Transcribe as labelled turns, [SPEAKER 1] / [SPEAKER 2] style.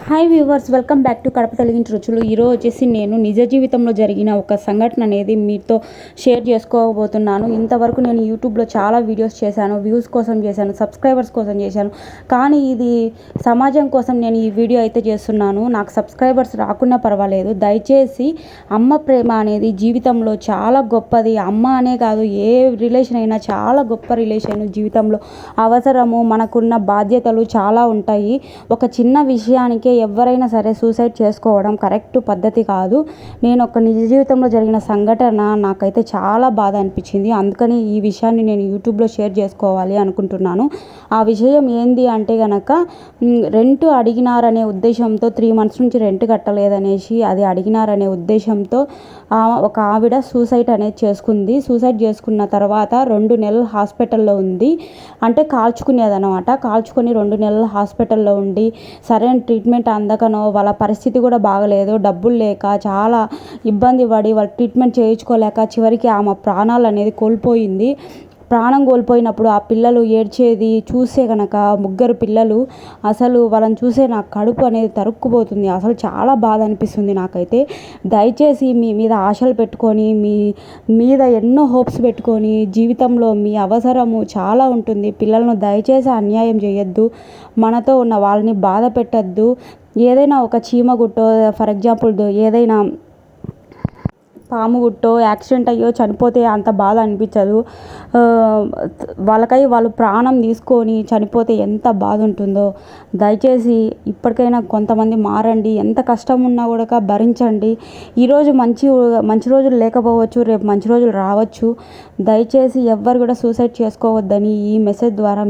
[SPEAKER 1] Hi viewers, welcome back to Kadapa తెలుగింటి రుచులు. ఈరోజు వచ్చేసి నేను నిజ జీవితంలో జరిగిన ఒక సంఘటన అనేది మీతో షేర్ చేసుకోబోతున్నాను. ఇంతవరకు నేను యూట్యూబ్లో చాలా వీడియోస్ చేశాను, వ్యూస్ కోసం చేశాను, సబ్స్క్రైబర్స్ కోసం చేశాను. కానీ ఇది సమాజం కోసం నేను ఈ వీడియో అయితే చేస్తున్నాను. నాకు సబ్స్క్రైబర్స్ రాకున్నా పర్వాలేదు. దయచేసి అమ్మ ప్రేమ అనేది జీవితంలో చాలా గొప్పది. అమ్మ అనే కాదు, ఏ రిలేషన్ అయినా చాలా గొప్ప రిలేషన్. జీవితంలో అవసరము, మనకున్న బాధ్యతలు చాలా ఉంటాయి. ఒక చిన్న విషయానికి ఎవరైనా సరే సూసైడ్ చేసుకోవడం కరెక్ట్ పద్ధతి కాదు. నేను ఒక నిజ జీవితంలో జరిగిన సంఘటన నాకైతే చాలా బాధ అనిపించింది. అందుకని ఈ విషయాన్ని నేను యూట్యూబ్లో షేర్ చేసుకోవాలి అనుకుంటున్నాను. ఆ విషయం ఏంది అంటే కనుక, రెంట్ అడిగినారనే ఉద్దేశంతో 3 months నుంచి రెంట్ కట్టలేదనేసి అది అడిగినారనే ఉద్దేశంతో ఒక ఆవిడ సూసైడ్ అనేది చేసుకుంది. సూసైడ్ చేసుకున్న తర్వాత 2 నెలలు హాస్పిటల్లో ఉంది. అంటే కాల్చుకునేదన్నమాట. కాల్చుకొని 2 నెలలు హాస్పిటల్లో ఉండి సరైన ట్రీట్మెంట్ అందకనో, వాళ్ళ పరిస్థితి కూడా బాగలేదు, డబ్బులు లేక చాలా ఇబ్బంది పడి వాళ్ళు ట్రీట్మెంట్ చేయించుకోలేక చివరికి ఆమె ప్రాణాలు అనేది కోల్పోయింది. ప్రాణం కోల్పోయినప్పుడు ఆ పిల్లలు ఏడ్చేది చూసే కనుక, 3 పిల్లలు, అసలు వాళ్ళని చూసే నాకు కడుపు అనేది తరుక్కుపోతుంది. అసలు చాలా బాధ అనిపిస్తుంది నాకైతే. దయచేసి మీ మీద ఆశలు పెట్టుకొని, మీ మీద ఎన్నో హోప్స్ పెట్టుకొని, జీవితంలో మీ అవసరము చాలా ఉంటుంది. పిల్లలను దయచేసి అన్యాయం చేయొద్దు. మనతో ఉన్న వాళ్ళని బాధ పెట్టద్దు. ఏదైనా ఒక చీమ గుట్టో, ఫర్ ఎగ్జాంపుల్ ఏదైనా పాము గుట్టో యాక్సిడెంట్ అయ్యో చనిపోతే అంత బాధ అనిపించదు. వాళ్ళకై వాళ్ళు ప్రాణం తీసుకొని చనిపోతే ఎంత బాధ ఉంటుందో. దయచేసి ఇప్పటికైనా కొంతమంది మారండి. ఎంత కష్టం ఉన్నా కూడా భరించండి. ఈరోజు మంచి రోజులు లేకపోవచ్చు, రేపు మంచి రోజులు రావచ్చు. దయచేసి ఎవ్వరు కూడా సూసైడ్ చేసుకోవద్దని ఈ మెసేజ్ ద్వారా